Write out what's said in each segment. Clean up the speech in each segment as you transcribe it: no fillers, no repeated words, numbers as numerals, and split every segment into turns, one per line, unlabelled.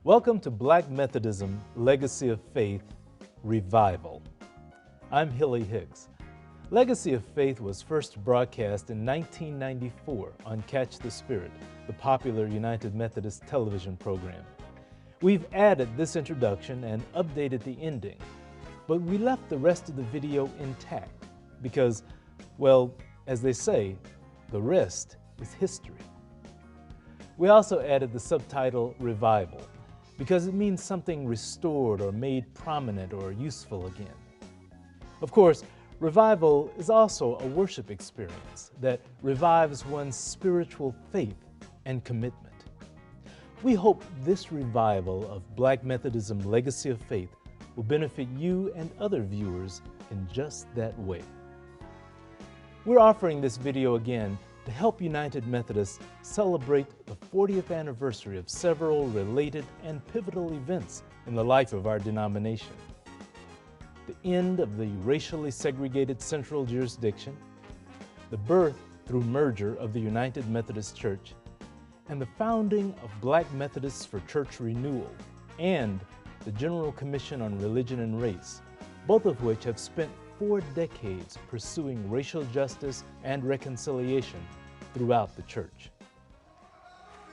Welcome to Black Methodism, Legacy of Faith, Revival. I'm Hilly Hicks. Legacy of Faith was first broadcast in 1994 on Catch the Spirit, the popular United Methodist television program. We've added this introduction and updated the ending, but we left the rest of the video intact because, well, as they say, the rest is history. We also added the subtitle Revival because it means something restored or made prominent or useful again. Of course, revival is also a worship experience that revives one's spiritual faith and commitment. We hope this revival of Black Methodism Legacy of Faith will benefit you and other viewers in just that way. We're offering this video again to help United Methodists celebrate the 40th anniversary of several related and pivotal events in the life of our denomination. The end of the racially segregated central jurisdiction, the birth through merger of the United Methodist Church, and the founding of Black Methodists for Church Renewal, and the General Commission on Religion and Race, both of which have spent 4 decades pursuing racial justice and reconciliation throughout the church.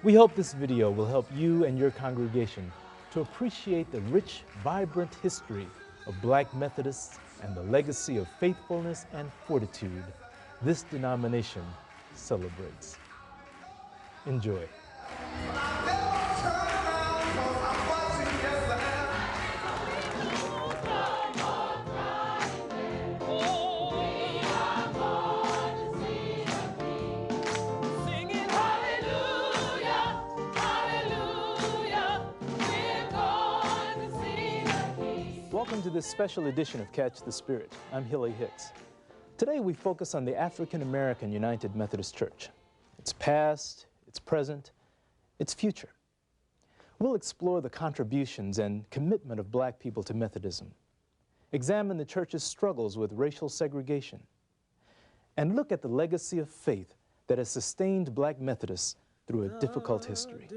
We hope this video will help you and your congregation to appreciate the rich, vibrant history of Black Methodists and the legacy of faithfulness and fortitude this denomination celebrates. Enjoy. Welcome to this special edition of Catch the Spirit. I'm Hilly Hicks. Today we focus on the African American United Methodist Church, its past, its present, its future. We'll explore the contributions and commitment of Black people to Methodism, examine the church's struggles with racial segregation, and look at the legacy of faith that has sustained Black Methodists through a difficult history.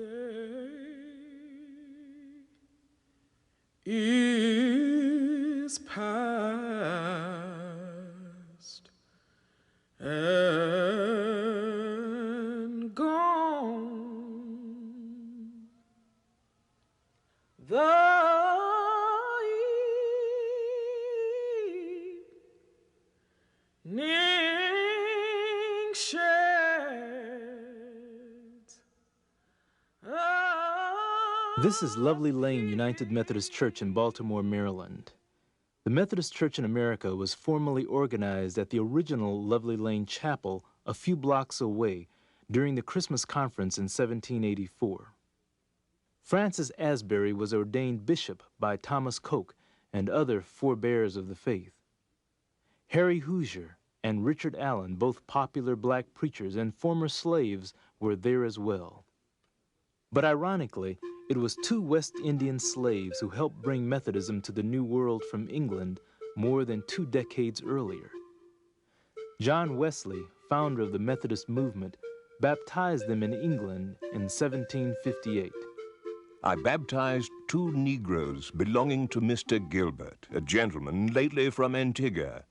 Is past and gone. The evening shades.
This is Lovely Lane United Methodist Church in Baltimore, Maryland. The Methodist Church in America was formally organized at the original Lovely Lane Chapel a few blocks away during the Christmas Conference in 1784. Francis Asbury was ordained bishop by Thomas Coke and other forebears of the faith. Harry Hoosier and Richard Allen, both popular Black preachers and former slaves, were there as well. But ironically, it was 2 West Indian slaves who helped bring Methodism to the New World from England more than 2 decades earlier. John Wesley, founder of the Methodist movement, baptized them in England in 1758.
I baptized 2 Negroes belonging to Mr. Gilbert, a gentleman lately from Antigua.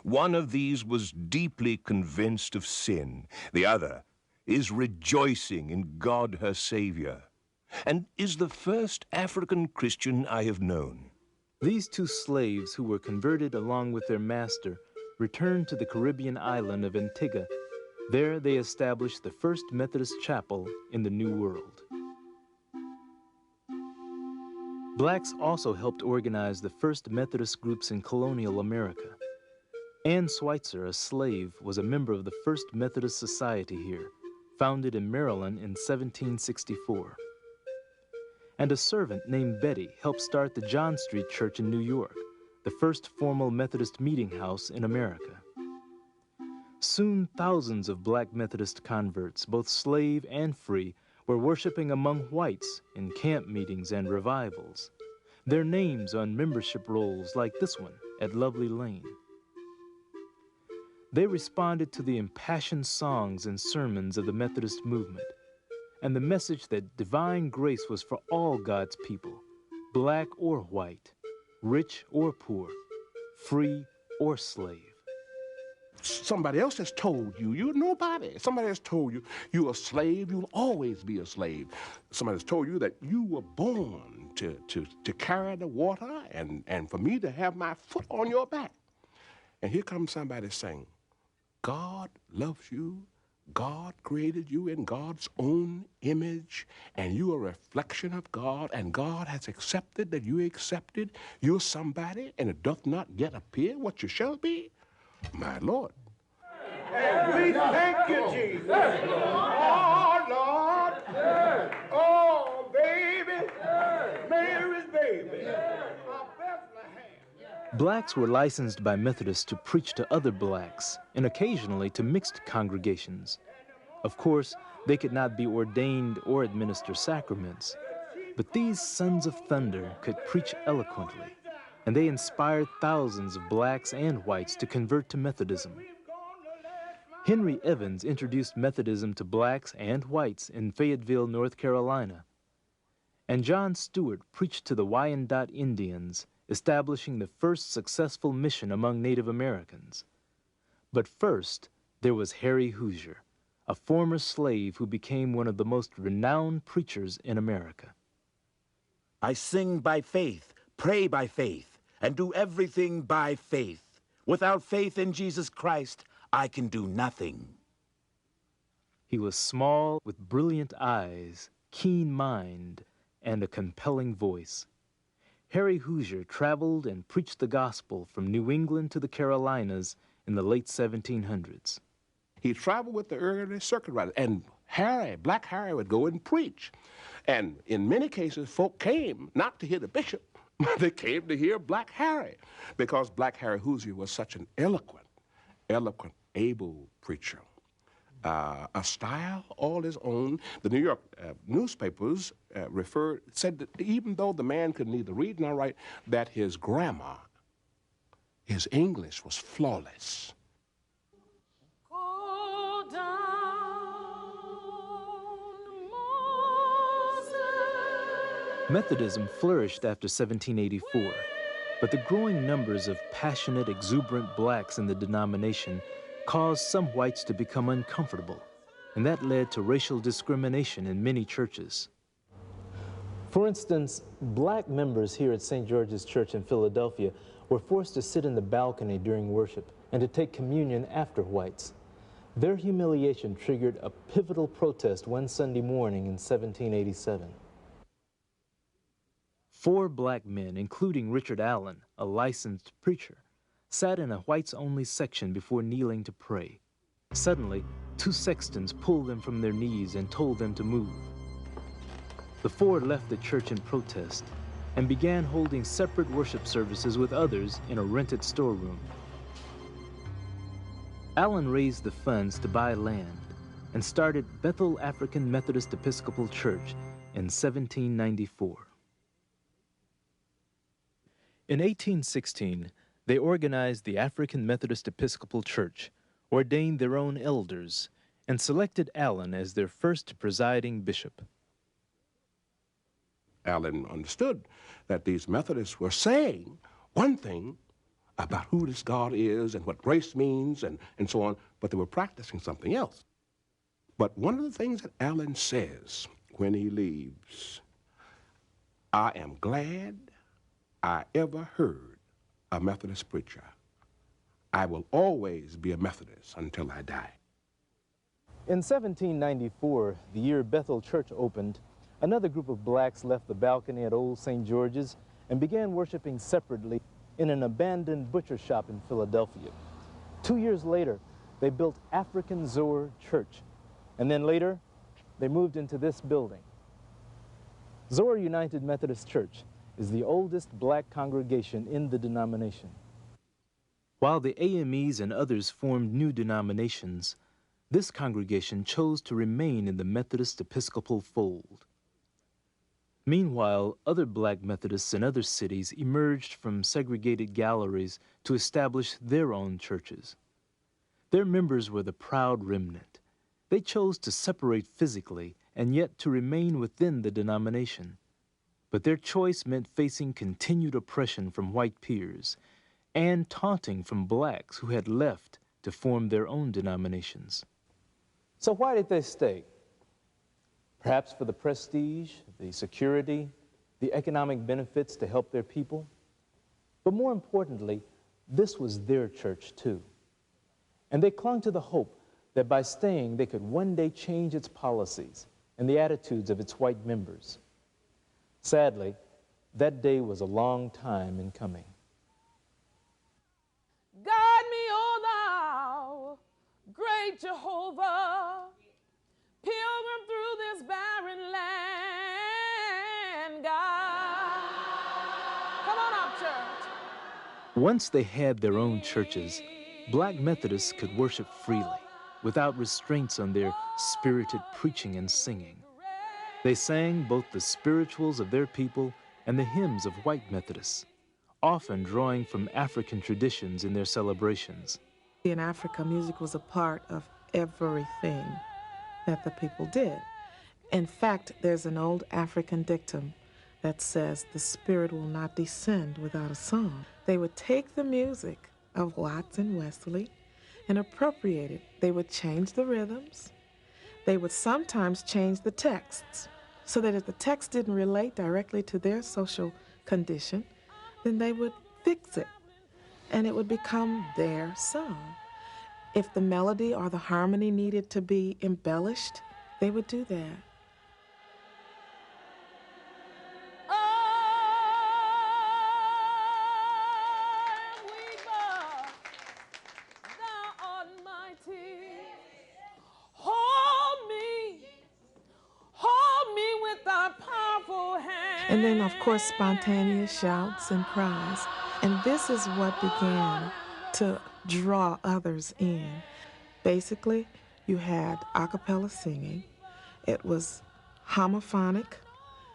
One of these was deeply convinced of sin. The other is rejoicing in God her Savior, and is the first African Christian I have known.
These 2 slaves who were converted along with their master returned to the Caribbean island of Antigua. There they established the first Methodist chapel in the New World. Blacks also helped organize the first Methodist groups in colonial America. Ann Schweitzer, a slave, was a member of the first Methodist Society here, founded in Maryland in 1764. And a servant named Betty helped start the John Street Church in New York, the first formal Methodist meeting house in America. Soon, thousands of Black Methodist converts, both slave and free, were worshiping among whites in camp meetings and revivals. Their names on membership rolls like this one at Lovely Lane. They responded to the impassioned songs and sermons of the Methodist movement, and the message that divine grace was for all God's people, black or white, rich or poor, free or slave.
Somebody else has told you you're nobody. Somebody has told you you're a slave, you'll always be a slave. Somebody has told you that you were born to carry the water and for me to have my foot on your back. And here comes somebody saying, God loves you, God created you in God's own image, and you're a reflection of God, and God has accepted that you accepted. You're somebody, and it doth not yet appear what you shall be. My Lord.
We thank you, Jesus. Oh, Lord. Oh, baby. Mary's baby.
Blacks were licensed by Methodists to preach to other blacks and occasionally to mixed congregations. Of course, they could not be ordained or administer sacraments, but these sons of thunder could preach eloquently, and they inspired thousands of blacks and whites to convert to Methodism. Henry Evans introduced Methodism to blacks and whites in Fayetteville, North Carolina. And John Stewart preached to the Wyandot Indians, establishing the first successful mission among Native Americans. But first, there was Harry Hoosier, a former slave who became one of the most renowned preachers in America.
I sing by faith, pray by faith, and do everything by faith. Without faith in Jesus Christ, I can do nothing.
He was small, with brilliant eyes, keen mind, and a compelling voice. Harry Hoosier traveled and preached the gospel from New England to the Carolinas in the late 1700s.
He traveled with the early circuit riders, and Black Harry would go and preach. And in many cases, folk came not to hear the bishop, but they came to hear Black Harry, because Black Harry Hoosier was such an eloquent, able preacher. A style all his own. The New York newspapers said that even though the man could neither read nor write, that his grammar, his English was flawless.
Go down, Moses.
Methodism flourished after 1784, but the growing numbers of passionate, exuberant blacks in the denomination caused some whites to become uncomfortable, and that led to racial discrimination in many churches. For instance, black members here at St. George's Church in Philadelphia were forced to sit in the balcony during worship and to take communion after whites. Their humiliation triggered a pivotal protest one Sunday morning in 1787. 4 black men, including Richard Allen, a licensed preacher, sat in a whites-only section before kneeling to pray. Suddenly, 2 sextons pulled them from their knees and told them to move. The 4 left the church in protest and began holding separate worship services with others in a rented storeroom. Allen raised the funds to buy land and started Bethel African Methodist Episcopal Church in 1794. In 1816, they organized the African Methodist Episcopal Church, ordained their own elders, and selected Allen as their first presiding bishop.
Allen understood that these Methodists were saying one thing about who this God is and what grace means and so on, but they were practicing something else. But one of the things that Allen says when he leaves, I am glad I ever heard a Methodist preacher. I will always be a Methodist until I die.
In 1794, the year Bethel Church opened, another group of blacks left the balcony at Old St. George's and began worshiping separately in an abandoned butcher shop in Philadelphia. 2 years later, they built African Zoar Church, and then later, they moved into this building. Zoar United Methodist Church is the oldest black congregation in the denomination. While the AMEs and others formed new denominations, this congregation chose to remain in the Methodist Episcopal fold. Meanwhile, other black Methodists in other cities emerged from segregated galleries to establish their own churches. Their members were the proud remnant. They chose to separate physically and yet to remain within the denomination. But their choice meant facing continued oppression from white peers and taunting from blacks who had left to form their own denominations. So why did they stay? Perhaps for the prestige, the security, the economic benefits to help their people. But more importantly, this was their church too. And they clung to the hope that by staying, they could one day change its policies and the attitudes of its white members. Sadly, that day was a long time in coming.
Guide me, O thou, great Jehovah, pilgrim through this barren land, God. Come on up, church.
Once they had their own churches, black Methodists could worship freely, without restraints on their spirited preaching and singing. They sang both the spirituals of their people and the hymns of white Methodists, often drawing from African traditions in their celebrations.
In Africa, music was a part of everything that the people did. In fact, there's an old African dictum that says the spirit will not descend without a song. They would take the music of Watts and Wesley and appropriate it. They would change the rhythms. They would sometimes change the texts so that if the text didn't relate directly to their social condition, then they would fix it and it would become their song. If the melody or the harmony needed to be embellished, they would do that. And then, of course, spontaneous shouts and cries. And this is what began to draw others in. Basically, you had a cappella singing. It was homophonic.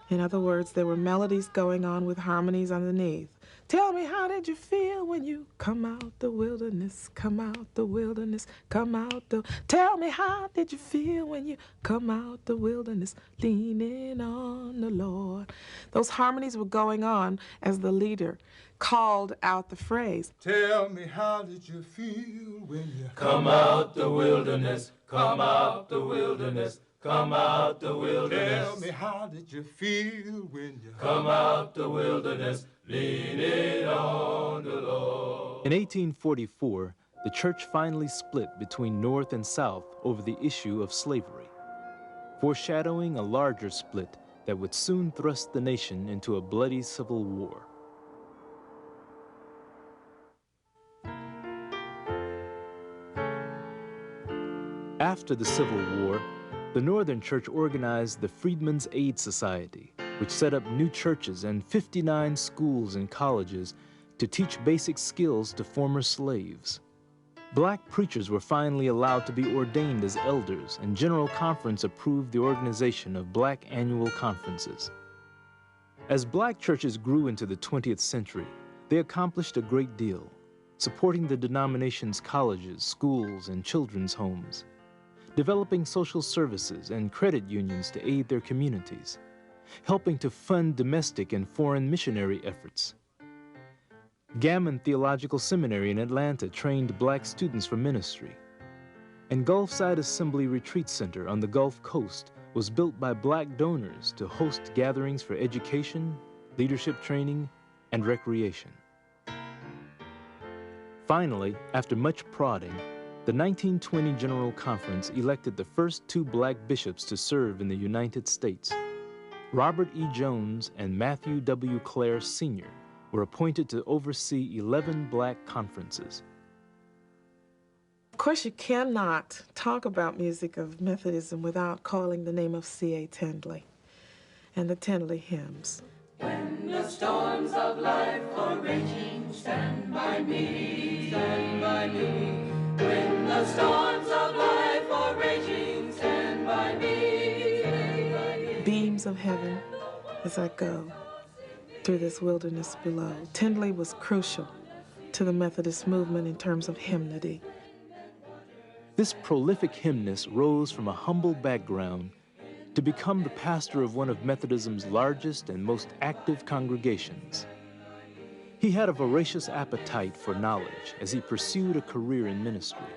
In other words, there were melodies going on with harmonies underneath. Tell me, how did you feel when you come out the wilderness, come out the wilderness, come out the... Tell me, how did you feel when you come out the wilderness, leaning on the Lord? Those harmonies were going on as the leader called out the phrase.
Tell me, how did you feel when you
Come out the wilderness, come out the wilderness, come out the wilderness.
Tell me, how did you feel when you
Come out the wilderness, leaning on the Lord. In 1844, the church finally split between North and South over the issue of slavery, foreshadowing a larger split that would soon thrust the nation into a bloody civil war. After the Civil War, the Northern Church organized the Freedmen's Aid Society, which set up new churches and 59 schools and colleges to teach basic skills to former slaves. Black preachers were finally allowed to be ordained as elders, and General Conference approved the organization of black annual conferences. As black churches grew into the 20th century, they accomplished a great deal, supporting the denomination's colleges, schools, and children's homes, developing social services and credit unions to aid their communities, helping to fund domestic and foreign missionary efforts. Gammon Theological Seminary in Atlanta trained black students for ministry. And Gulfside Assembly Retreat Center on the Gulf Coast was built by black donors to host gatherings for education, leadership training, and recreation. Finally, after much prodding, the 1920 General Conference elected the first 2 black bishops to serve in the United States. Robert E. Jones and Matthew W. Clare Sr. were appointed to oversee 11 black conferences.
Of course, you cannot talk about music of Methodism without calling the name of C.A. Tindley and the Tindley hymns.
When the storms of life are raging, stand by me, stand by me. When the storms of life are raging, stand by me, stand by me.
Beams of heaven as I go through this wilderness below. Tindley was crucial to the Methodist movement in terms of hymnody.
This prolific hymnist rose from a humble background to become the pastor of one of Methodism's largest and most active congregations. He had a voracious appetite for knowledge as he pursued a career in ministry.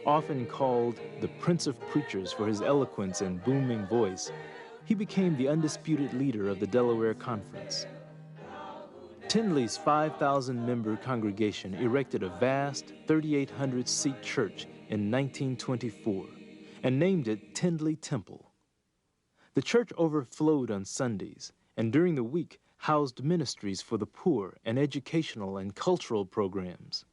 Often called the Prince of Preachers for his eloquence and booming voice, he became the undisputed leader of the Delaware Conference. Tindley's 5,000-member congregation erected a vast 3,800-seat church in 1924 and named it Tindley Temple. The church overflowed on Sundays and during the week housed ministries for the poor and educational and cultural programs.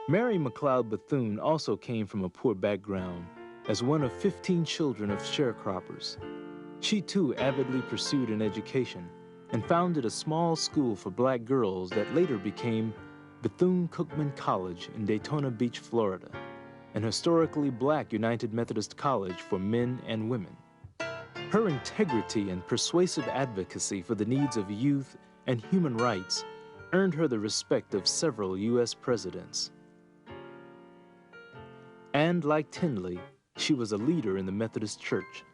Mary McLeod Bethune also came from a poor background as one of 15 children of sharecroppers. She too avidly pursued an education and founded a small school for black girls that later became Bethune-Cookman College in Daytona Beach, Florida, an historically black United Methodist college for men and women. Her integrity and persuasive advocacy for the needs of youth and human rights earned her the respect of several U.S. presidents. And like Tindley, she was a leader in the Methodist Church.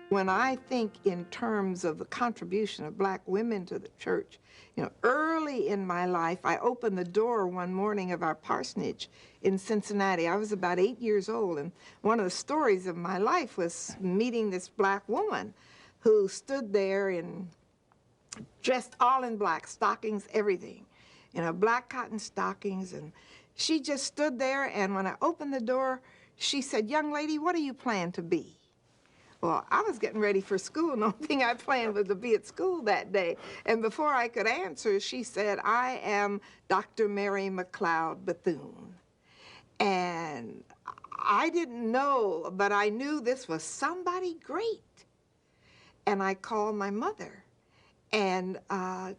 When I think in terms of the contribution of black women to the church, you know, early in my life, I opened the door one morning of our parsonage in Cincinnati. I was about 8 years old, and one of the stories of my life was meeting this black woman who stood there in, dressed all in black, stockings, everything, you know, black cotton stockings, and she just stood there, and when I opened the door, she said, "Young lady, what do you plan to be?" Well, I was getting ready for school, and the only thing I planned was to be at school that day. And before I could answer, she said, "I am Dr. Mary McLeod Bethune." And I didn't know, but I knew this was somebody great. And I called my mother. And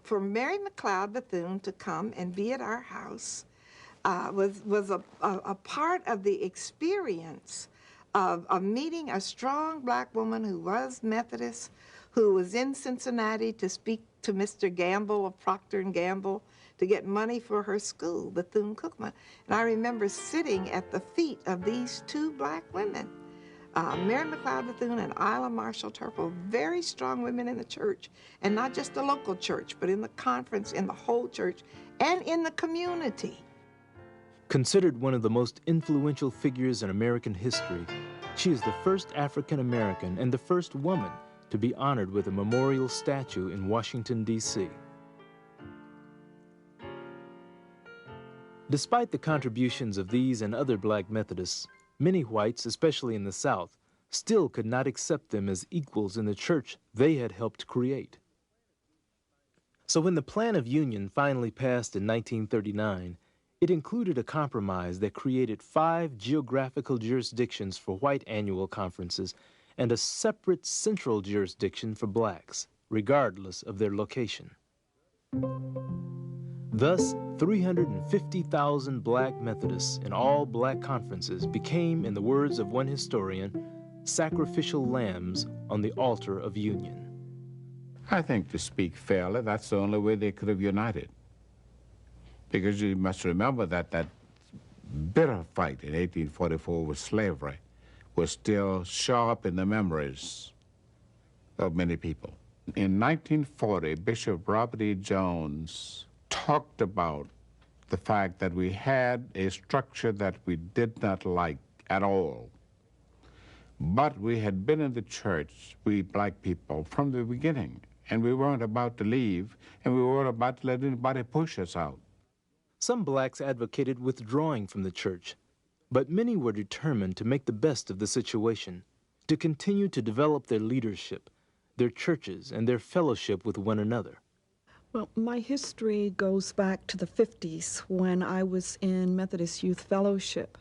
for Mary McLeod Bethune to come and be at our house was a part of the experience of meeting a strong black woman who was Methodist, who was in Cincinnati to speak to Mr. Gamble of Procter & Gamble to get money for her school, Bethune-Cookman. And I remember sitting at the feet of these two black women, Mary McLeod Bethune and Isla Marshall Turple, very strong women in the church, and not just the local church, but in the conference, in the whole church, and in the community.
Considered one of the most influential figures in American history, she is the first African-American and the first woman to be honored with a memorial statue in Washington, D.C. Despite the contributions of these and other black Methodists, many whites, especially in the South, still could not accept them as equals in the church they had helped create. So when the Plan of Union finally passed in 1939, it included a compromise that created 5 geographical jurisdictions for white annual conferences and a separate central jurisdiction for blacks, regardless of their location. Thus, 350,000 black Methodists in all black conferences became, in the words of one historian, sacrificial lambs on the altar of union.
I think, to speak fairly, that's the only way they could have united. Because you must remember that that bitter fight in 1844 with slavery was still sharp in the memories of many people. In 1940, Bishop Robert E. Jones talked about the fact that we had a structure that we did not like at all. But we had been in the church, we black people, from the beginning, and we weren't about to leave, and we weren't about to let anybody push us out.
Some blacks advocated withdrawing from the church, but many were determined to make the best of the situation, to continue to develop their leadership, their churches, and their fellowship with one another.
Well, my history goes back to the 50s when I was in Methodist Youth Fellowship.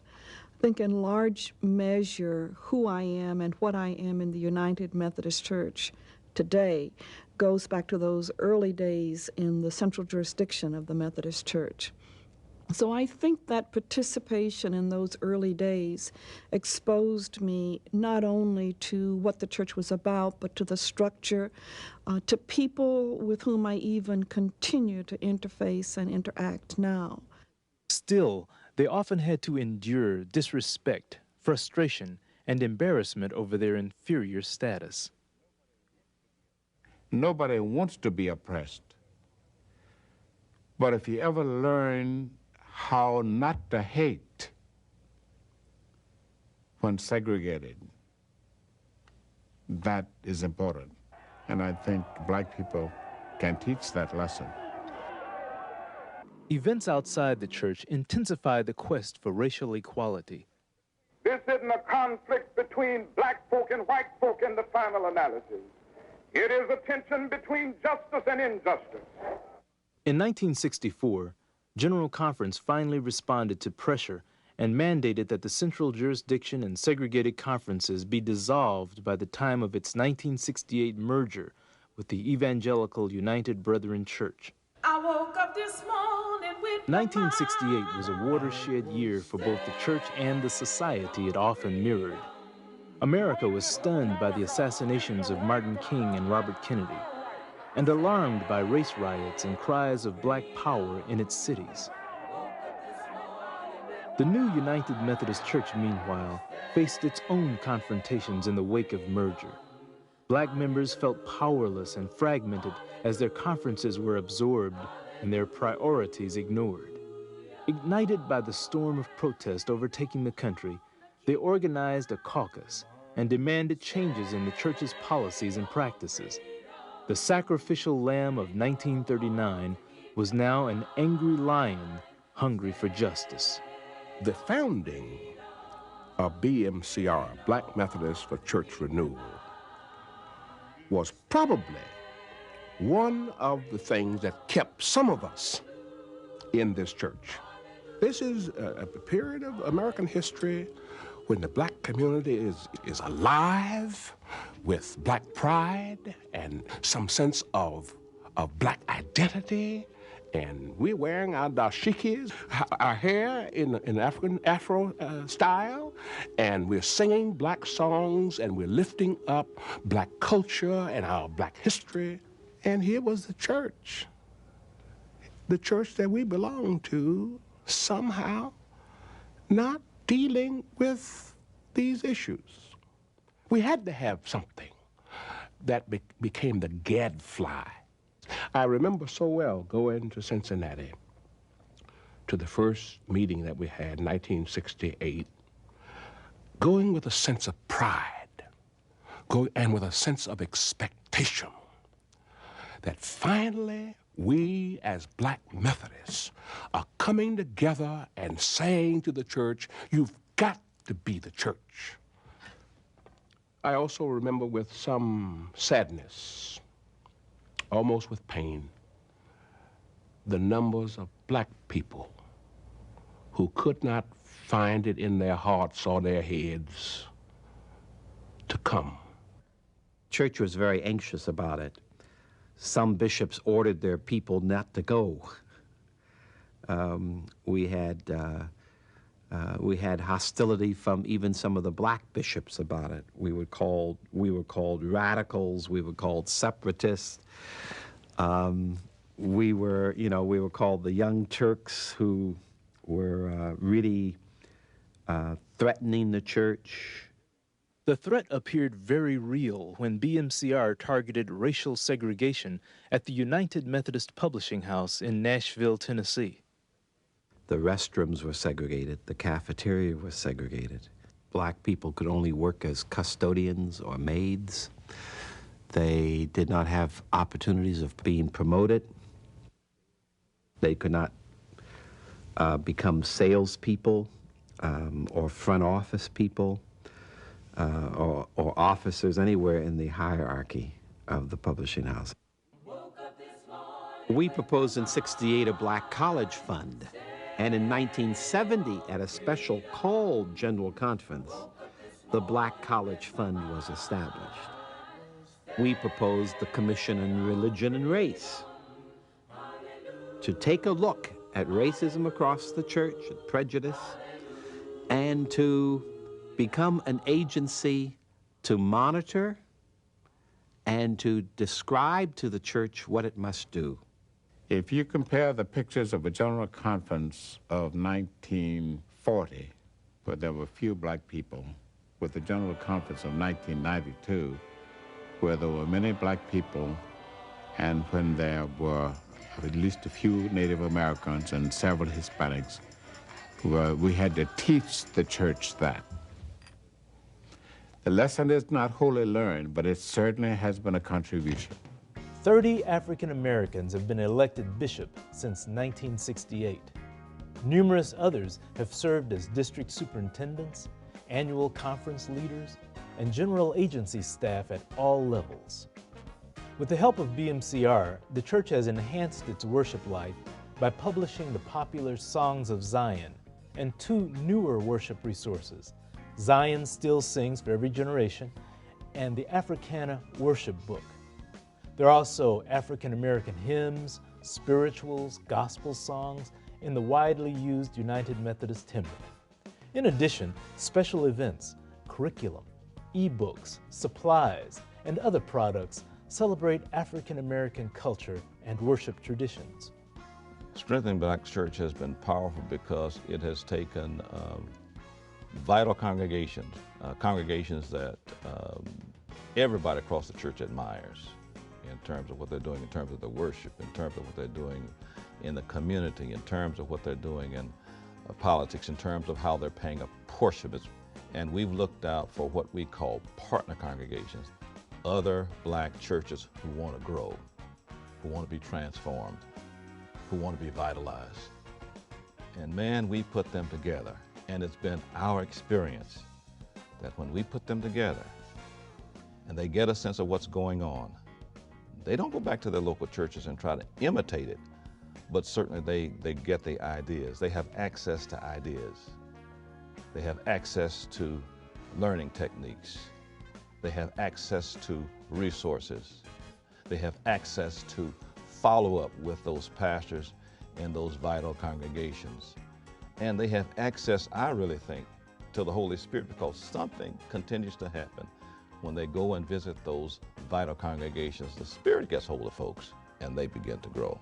I think in large measure who I am and what I am in the United Methodist Church today goes back to those early days in the central jurisdiction of the Methodist Church. So I think that participation in those early days exposed me not only to what the church was about, but to the structure, to people with whom I even continue to interface and interact now.
Still, They often had to endure disrespect, frustration, and embarrassment over their inferior status.
Nobody wants to be oppressed. But if you ever learn how not to hate when segregated, that is important. And I think black people can teach that lesson.
Events outside the church intensified the quest for racial equality.
This isn't a conflict between black folk and white folk in the final analysis. It is a tension between justice and injustice.
In 1964, General Conference finally responded to pressure and mandated that the central jurisdiction and segregated conferences be dissolved by the time of its 1968 merger with the Evangelical United Brethren Church.
I woke up this morning with
1968 was a watershed year for both the church and the society it often mirrored. America was stunned by the assassinations of Martin King and Robert Kennedy, and alarmed by race riots and cries of black power in its cities. The new United Methodist Church, meanwhile, faced its own confrontations in the wake of merger. Black members felt powerless and fragmented as their conferences were absorbed and their priorities ignored. Ignited by the storm of protest overtaking the country, they organized a caucus and demanded changes in the church's policies and practices. The sacrificial lamb of 1939 was now an angry lion hungry for justice.
The founding of BMCR, Black Methodist for Church Renewal, was probably one of the things that kept some of us in this church. This is a period of American history when the black community is alive with black pride and some sense of black identity, and we're wearing our dashikis, our hair in African Afro style, and we're singing black songs, and we're lifting up black culture and our black history. And here was the church that we belong to, somehow not dealing with these issues. We had to have something that became the gadfly. I remember so well going to Cincinnati to the first meeting that we had in 1968, going with a sense of pride, and with a sense of expectation that finally we as black Methodists are coming together and saying to the church, you've got to be the church. I also remember with some sadness, almost with pain, the numbers of black people who could not find it in their hearts or their heads to come.
Church was very anxious about it. Some bishops ordered their people not to go. We had hostility from even some of the black bishops about it. We were called radicals. We were called separatists. We were called the Young Turks, who were really threatening the church.
The threat appeared very real when BMCR targeted racial segregation at the United Methodist Publishing House in Nashville, Tennessee.
The restrooms were segregated. The cafeteria was segregated. Black people could only work as custodians or maids. They did not have opportunities of being promoted. They could not become salespeople or front office people. Or officers anywhere in the hierarchy of the publishing house. We proposed in '68 a black college fund, and in 1970, at a special called General Conference, the Black College Fund was established. We proposed the Commission on Religion and Race to take a look at racism across the church, at prejudice, and to become an agency to monitor and to describe to the church what it must do.
If you compare the pictures of a General Conference of 1940, where there were few black people, with the General Conference of 1992, where there were many black people, and when there were at least a few Native Americans and several Hispanics, we had to teach the church that. The lesson is not wholly learned, but it certainly has been a contribution.
30 African Americans have been elected bishop since 1968. Numerous others have served as district superintendents, annual conference leaders, and general agency staff at all levels. With the help of BMCR, the church has enhanced its worship life by publishing the popular Songs of Zion and 2 newer worship resources, Zion Still Sings for Every Generation and the Africana Worship Book. There are also African American hymns, spirituals, gospel songs, and the widely used United Methodist hymnal. In addition, special events, curriculum, e-books, supplies, and other products celebrate African American culture and worship traditions.
Strengthening Black Church has been powerful because it has taken vital congregations, congregations that everybody across the church admires in terms of what they're doing, in terms of their worship, in terms of what they're doing in the community, in terms of what they're doing in politics, in terms of how they're paying a portion of it. And we've looked out for what we call partner congregations, other black churches who want to grow, who want to be transformed, who want to be vitalized. And man, we put them together. And it's been our experience that when we put them together and they get a sense of what's going on, they don't go back to their local churches and try to imitate it, but certainly they get the ideas. They have access to ideas. They have access to learning techniques. They have access to resources. They have access to follow up with those pastors in those vital congregations. And they have access, I really think, to the Holy Spirit, because something continues to happen when they go and visit those vital congregations. The Spirit gets hold of folks and they begin to grow.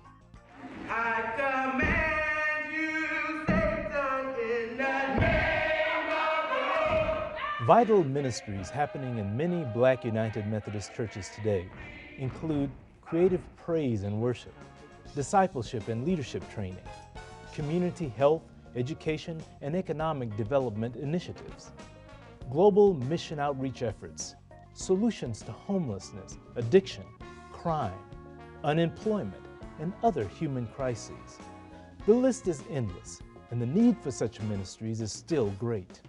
I command you, Satan, in the name of the Lord.
Vital ministries happening in many Black United Methodist churches today include creative praise and worship, discipleship and leadership training, community health, education, and economic development initiatives, global mission outreach efforts, solutions to homelessness, addiction, crime, unemployment, and other human crises. The list is endless, and the need for such ministries is still great.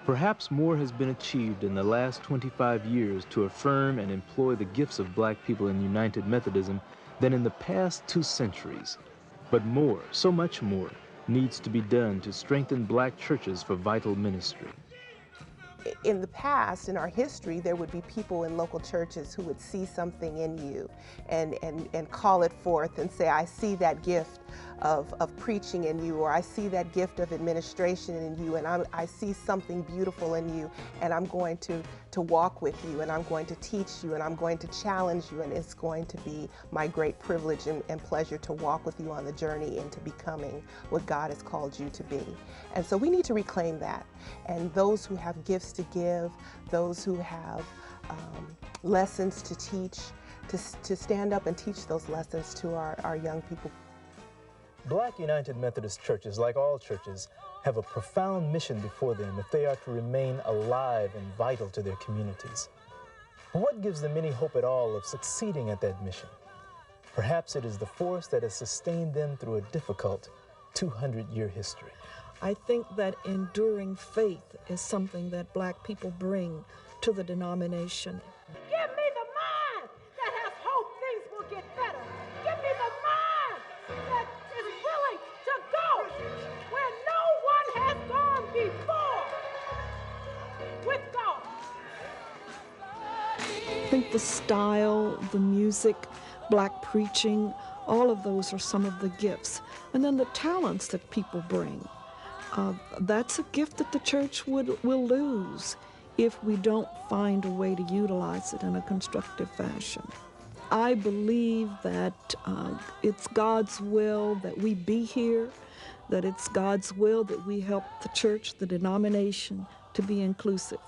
Perhaps more has been achieved in the last 25 years to affirm and employ the gifts of Black people in United Methodism than in the past 2 centuries. But more, so much more, needs to be done to strengthen Black churches for vital ministry.
In the past, in our history, there would be people in local churches who would see something in you and call it forth and say, I see that gift of preaching in you, or I see that gift of administration in you, and I see something beautiful in you, and I'm going to walk with you, and I'm going to teach you, and I'm going to challenge you, and it's going to be my great privilege and pleasure to walk with you on the journey into becoming what God has called you to be. And so we need to reclaim that. And those who have gifts to give, those who have lessons to teach, to stand up and teach those lessons to our young people.
Black United Methodist churches, like all churches, have a profound mission before them if they are to remain alive and vital to their communities. But what gives them any hope at all of succeeding at that mission? Perhaps it is the force that has sustained them through a difficult 200-year history.
I think that enduring faith is something that Black people bring to the denomination.
Give me the mind that has hope things will get better. Give me the mind that is willing to go where no one has gone before with God.
I think the style, the music, Black preaching, all of those are some of the gifts. And then the talents that people bring. That's a gift that the church will lose if we don't find a way to utilize it in a constructive fashion. I believe that it's God's will that we be here, that it's God's will that we help the church, the denomination, to be inclusive.